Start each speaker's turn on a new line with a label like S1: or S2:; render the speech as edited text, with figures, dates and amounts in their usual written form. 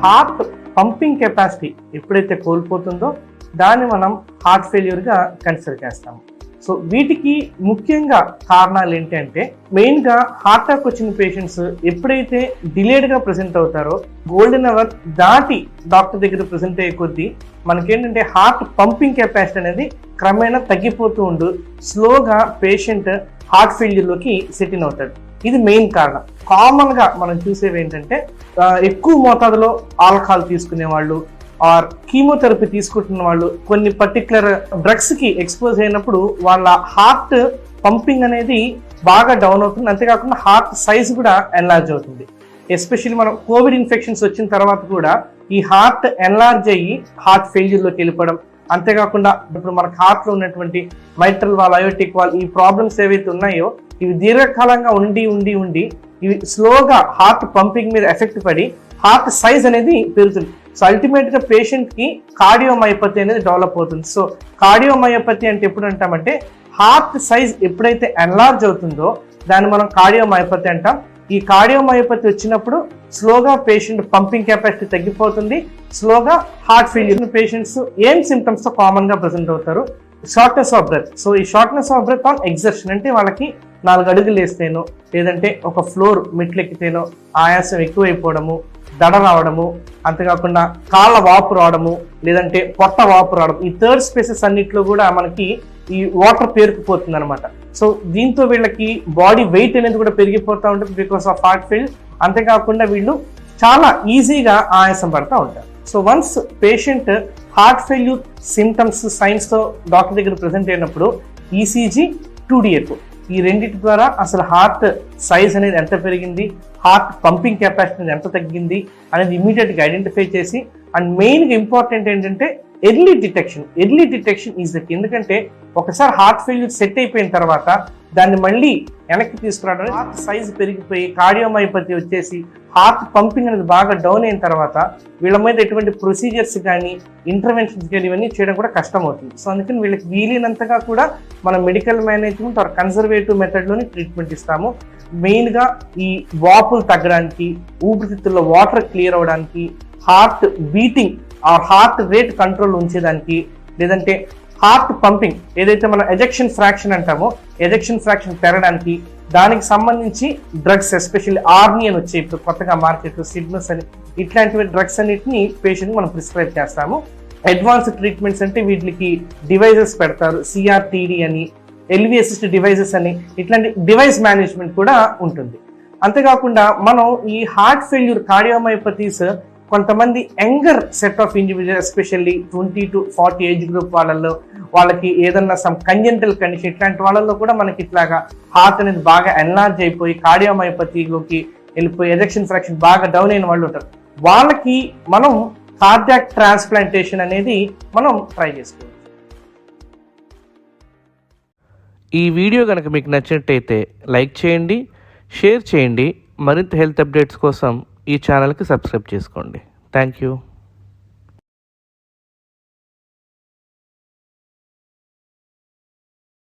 S1: Heart pumping capacity ఎప్పుడైతే కోల్పోతుందో దాన్ని మనం హార్ట్ ఫెయిల్యూర్గా కన్సిడర్ చేస్తాము. సో వీటికి ముఖ్యంగా కారణాలు ఏంటి అంటే, మెయిన్గా హార్ట్ అటాక్ వచ్చిన పేషెంట్స్ ఎప్పుడైతే డిలేడ్గా ప్రెసెంట్ అవుతారో, గోల్డెన్ అవర్ దాటి డాక్టర్ దగ్గర ప్రెసెంట్ అయ్యే కొద్దీ మనకేంటంటే హార్ట్ పంపింగ్ కెపాసిటీ అనేది క్రమేణా తగ్గిపోతూ ఉండు స్లోగా పేషెంట్ హార్ట్ ఫెయిల్యూర్లోకి సెట్ ఇన్ అవుతాడు. ఇది మెయిన్ కారణం. కామన్గా మనం చూసేవి ఏంటంటే, ఎక్కువ మోతాదులో ఆల్కహాల్ తీసుకునే వాళ్ళు ఆర్ కీమోథెరపీ తీసుకుంటున్న వాళ్ళు కొన్ని పర్టికులర్ డ్రగ్స్కి ఎక్స్పోజ్ అయినప్పుడు వాళ్ళ హార్ట్ పంపింగ్ అనేది బాగా డౌన్ అవుతుంది. అంతేకాకుండా హార్ట్ సైజ్ కూడా ఎన్లార్జ్ అవుతుంది. ఎస్పెషల్లీ మనం కోవిడ్ ఇన్ఫెక్షన్స్ వచ్చిన తర్వాత కూడా ఈ హార్ట్ ఎన్లార్జ్ అయ్యి హార్ట్ ఫెయిల్యూర్లోకి వెళ్ళిపోవడం, అంతేకాకుండా ఇప్పుడు మనకు హార్ట్లో ఉన్నటువంటి మైట్రల్ వాల్, అయోటిక్ వాల్, ఈ ప్రాబ్లమ్స్ ఏవైతే ఉన్నాయో ఇవి దీర్ఘకాలంగా ఉండి ఉండి ఉండి ఇవి స్లోగా హార్ట్ పంపింగ్ మీద ఎఫెక్ట్ పడి హార్ట్ సైజ్ అనేది పెరుగుతుంది. సో అల్టిమేట్గా పేషెంట్కి కార్డియోమయోపతి అనేది డెవలప్ అవుతుంది. సో కార్డియోమయోపతి అంటే ఎప్పుడు అంటామంటే, హార్ట్ సైజ్ ఎప్పుడైతే ఎన్లార్జ్ అవుతుందో దాన్ని మనం కార్డియోమయోపతి అంటాం. ఈ కార్డియోమయోపతి వచ్చినప్పుడు స్లోగా పేషెంట్ పంపింగ్ కెపాసిటీ తగ్గిపోతుంది, స్లోగా హార్ట్ ఫెయిల్యూర్. పేషెంట్స్ ఏం సిమ్టమ్స్తో కామన్గా ప్రెసెంట్ అవుతారు? Shortness of breath. సో ఈ shortness of breath on exertion అంటే వాళ్ళకి 4 అడుగులు వేస్తేనో లేదంటే ఒక ఫ్లోర్ మెట్లెక్కితేనో ఆయాసం ఎక్కువైపోవడము, దడ రావడము, అంతేకాకుండా కాళ్ళ వాపు రావడము, లేదంటే పొట్ట వాపు రావడం, ఈ థర్డ్ స్పేసెస్ అన్నిట్లో కూడా మనకి ఈ వాటర్ పేరుకుపోతుంది అనమాట. సో దీంతో వీళ్ళకి బాడీ వెయిట్ అనేది కూడా పెరిగిపోతూ ఉంటుంది బికాస్ ఆఫ్ హార్ట్ ఫెయిల్. అంతేకాకుండా వీళ్ళు చాలా ఈజీగా ఆయాసం పడుతూ ఉంటారు. So once patient heart failure symptoms సైన్స్తో డాక్టర్ దగ్గర ప్రెసెంట్ అయినప్పుడు ఈసీజీ, 2D ఎకో ఈ రెండింటి ద్వారా అసలు హార్ట్ సైజ్ అనేది ఎంత పెరిగింది, హార్ట్ పంపింగ్ కెపాసిటీ అనేది ఎంత తగ్గింది అనేది ఇమీడియట్గా ఐడెంటిఫై చేసి, అండ్ మెయిన్గా ఇంపార్టెంట్ ఏంటంటే early detection is the key. ఎందుకంటే ఒకసారి హార్ట్ ఫెయిల్యూర్ సెట్ అయిపోయిన తర్వాత దాన్ని మళ్ళీ వెనక్కి తీసుకురావడానికి హార్ట్ సైజ్ పెరిగిపోయి కార్డియోమయోపతి వచ్చేసి హార్ట్ పంపింగ్ అనేది బాగా డౌన్ అయిన తర్వాత వీళ్ళ మీద ఎటువంటి ప్రొసీజర్స్ కానీ ఇంటర్వెన్షన్స్ కానీ ఇవన్నీ చేయడం కూడా కష్టం అవుతుంది. సో అందుకని వీళ్ళకి వీలైనంతగా కూడా మనం మెడికల్ మేనేజ్మెంట్ ఆర్ కన్జర్వేటివ్ మెథడ్లోని ట్రీట్మెంట్ ఇస్తాము. మెయిన్గా ఈ వాపులు తగ్గడానికి, ఊపిరితిత్తుల్లో వాటర్ క్లియర్ అవ్వడానికి, heart beating or heart rate control ఉంచేదానికి, లేదంటే హార్ట్ పంపింగ్ ఏదైతే మనం ఎజెక్షన్ ఫ్రాక్షన్ అంటామో ఎజెక్షన్ ఫ్రాక్షన్ పెరగడానికి, దానికి సంబంధించి డ్రగ్స్ ఎస్పెషల్లీ ఆర్ని అని వచ్చాయి ఇప్పుడు కొత్తగా మార్కెట్లో, సిడ్నస్ అని, ఇట్లాంటివి డ్రగ్స్ అన్నిటిని పేషెంట్ మనం ప్రిస్క్రైబ్ చేస్తాము. అడ్వాన్స్ ట్రీట్మెంట్స్ అంటే వీటికి డివైజెస్ పెడతారు, సిఆర్టీడి అని, ఎల్వి అసిస్ట్ డివైజెస్ అని, ఇట్లాంటి డివైస్ మేనేజ్మెంట్ కూడా ఉంటుంది. అంతేకాకుండా మనం ఈ హార్ట్ ఫెయిల్యూర్ కార్డియోమయోపతీస్ కొంతమంది younger set of individual especially 20 to 40 age group వాళ్ళల్లో, వాళ్ళకి ఏదన్నా సమ్ కంజెంటల్ కండిషన్ ఇట్లాంటి వాళ్ళల్లో కూడా మనకి ఇట్లాగా హార్ట్ అనేది బాగా ఎన్లార్జ్ అయిపోయి కార్డియోమయోపతిలోకి వెళ్ళిపోయి ఎజెక్షన్ ఫ్రాక్షన్ బాగా డౌన్ అయిన వాళ్ళు ఉంటారు. వాళ్ళకి మనం కార్డియాక్ ట్రాన్స్ప్లాంటేషన్ అనేది మనం ట్రై చేసుకోవచ్చు.
S2: ఈ వీడియో కనుక మీకు నచ్చినట్టయితే లైక్ చేయండి, షేర్ చేయండి. మరింత హెల్త్ అప్డేట్స్ కోసం ఈ ఛానల్కి సబ్స్క్రైబ్ చేసుకోండి. Thank you.